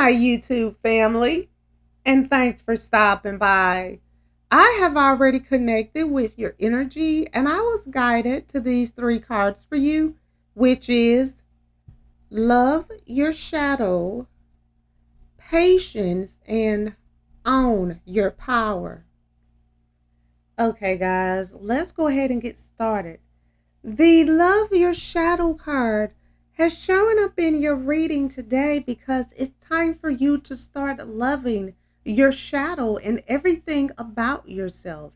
my YouTube family, and thanks for stopping by. I have already connected with your energy, and I was guided to these three cards for you, which is love your shadow, patience, and own your power. Okay, guys, let's go ahead and get started. The Love Your Shadow card has shown up in your reading today because it's time for you to start loving your shadow and everything about yourself.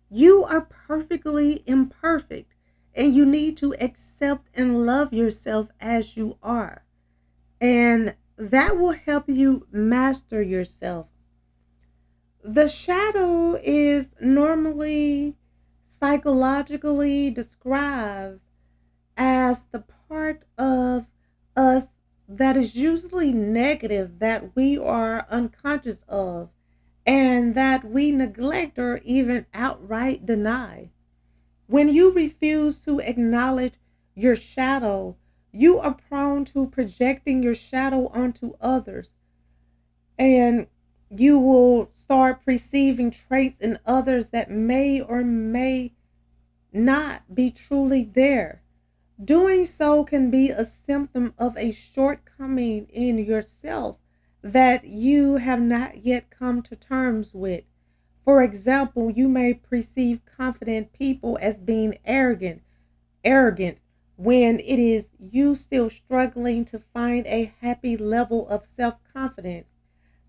You are perfectly imperfect, and you need to accept and love yourself as you are. And that will help you master yourself. The shadow is normally psychologically described as the part of us that is usually negative that we are unconscious of and that we neglect or even outright deny. When you refuse to acknowledge your shadow, you are prone to projecting your shadow onto others, and you will start perceiving traits in others that may or may not be truly there. Doing so can be a symptom of a shortcoming in yourself that you have not yet come to terms with. For example, you may perceive confident people as being arrogant when it is you still struggling to find a happy level of self-confidence.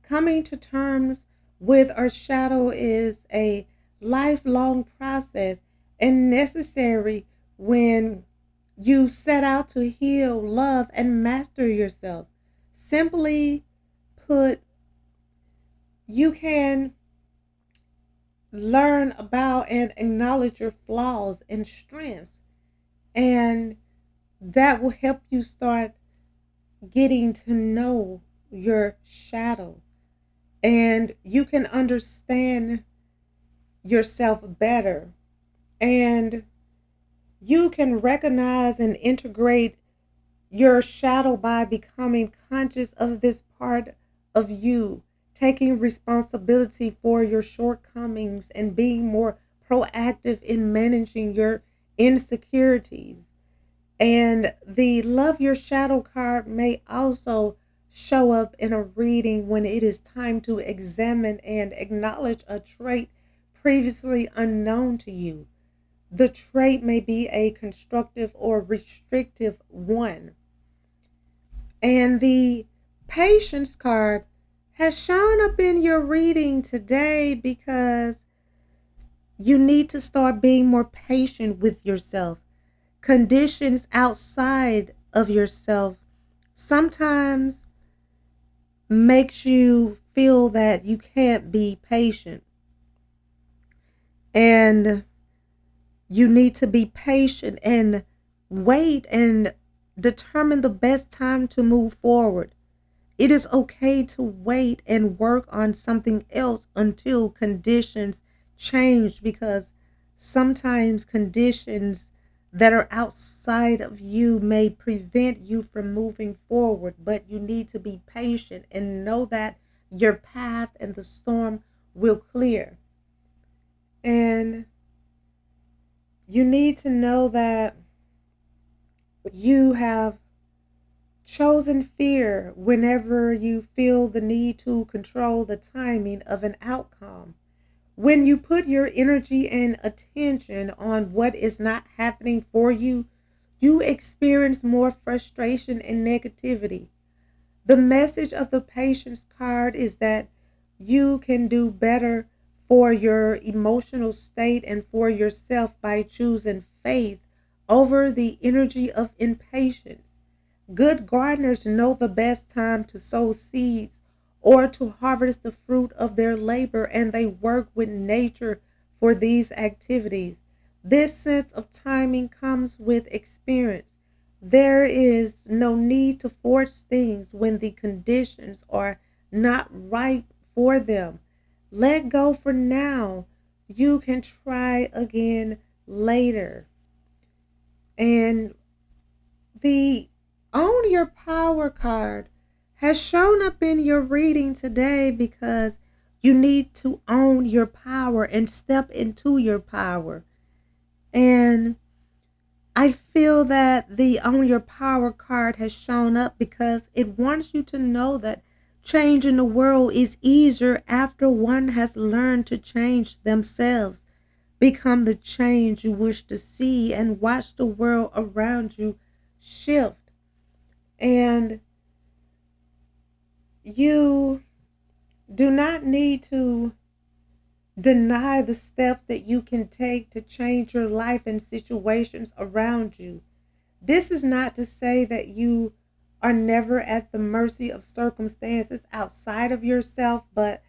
Coming to terms with our shadow is a lifelong process and necessary when you set out to heal, love, and master yourself. Simply put, you can learn about and acknowledge your flaws and strengths, and that will help you start getting to know your shadow. And you can understand yourself better. And you can recognize and integrate your shadow by becoming conscious of this part of you, taking responsibility for your shortcomings and being more proactive in managing your insecurities. And the Love Your Shadow card may also show up in a reading when it is time to examine and acknowledge a trait previously unknown to you. The trait may be a constructive or restrictive one. And the Patience card has shown up in your reading today because you need to start being more patient with yourself. Conditions outside of yourself sometimes makes you feel that you can't be patient, and you need to be patient and wait and determine the best time to move forward. It is okay to wait and work on something else until conditions change, because sometimes conditions that are outside of you may prevent you from moving forward, but you need to be patient and know that your path and the storm will clear. And you need to know that you have chosen fear whenever you feel the need to control the timing of an outcome. When you put your energy and attention on what is not happening for you, you experience more frustration and negativity. The message of the Patience card is that you can do better for your emotional state and for yourself by choosing faith over the energy of impatience. Good gardeners know the best time to sow seeds or to harvest the fruit of their labor, and they work with nature for these activities. This sense of timing comes with experience. There is no need to force things when the conditions are not right for them. Let go for now. You can try again later. And the Own Your Power card has shown up in your reading today because you need to own your power and step into your power. And I feel that the Own Your Power card has shown up because it wants you to know that change in the world is easier after one has learned to change themselves, become the change you wish to see, and watch the world around you shift. And you do not need to deny the steps that you can take to change your life and situations around you. This is not to say that you are never at the mercy of circumstances outside of yourself, but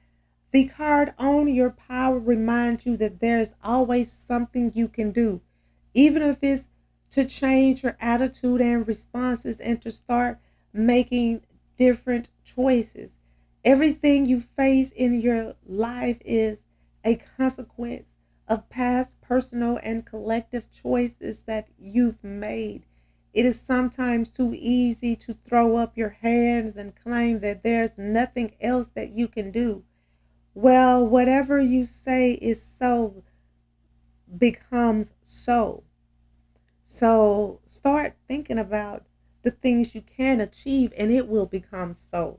the card Own Your Power reminds you that there's always something you can do, even if it's to change your attitude and responses and to start making different choices. Everything you face in your life is a consequence of past personal and collective choices that you've made. It is sometimes too easy to throw up your hands and claim that there's nothing else that you can do. Well, whatever you say is so becomes so. So start thinking about the things you can achieve and it will become so.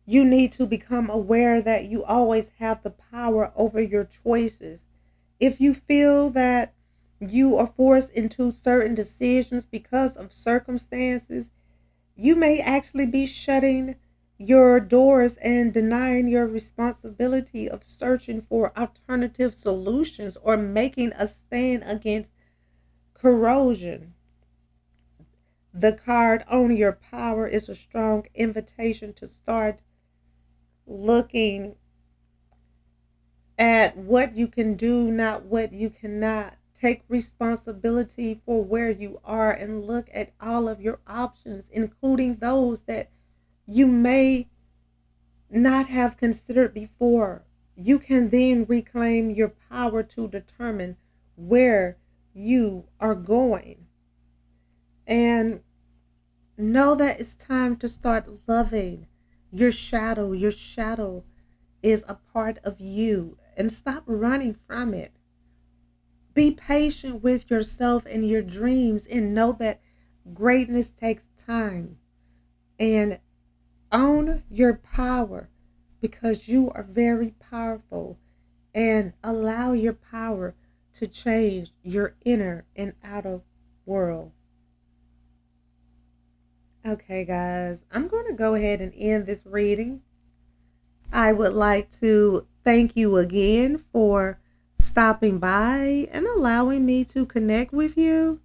You need to become aware that you always have the power over your choices. If you feel that you are forced into certain decisions because of circumstances, you may actually be shutting your doors and denying your responsibility of searching for alternative solutions or making a stand against corrosion. The card Own Your Power is a strong invitation to start looking at what you can do, not what you cannot. Take responsibility for where you are and look at all of your options, including those that you may not have considered before. You can then reclaim your power to determine where you are going. And know that it's time to start loving your shadow. Your shadow is a part of you, and stop running from it. Be patient with yourself and your dreams and know that greatness takes time. And own your power because you are very powerful, and allow your power to change your inner and outer world. Okay, guys, I'm going to go ahead and end this reading. I would like to thank you again for stopping by and allowing me to connect with you.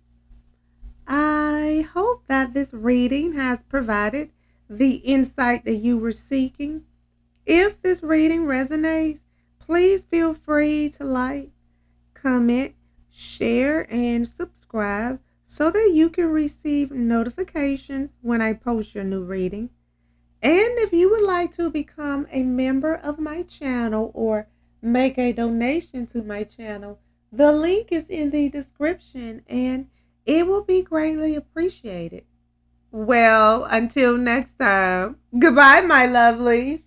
I hope that this reading has provided the insight that you were seeking. If this reading resonates, please feel free to like, comment, share, and subscribe so that you can receive notifications when I post your new reading. And if you would like to become a member of my channel or make a donation to my channel, the link is in the description and it will be greatly appreciated. Well, until next time, goodbye, my lovelies.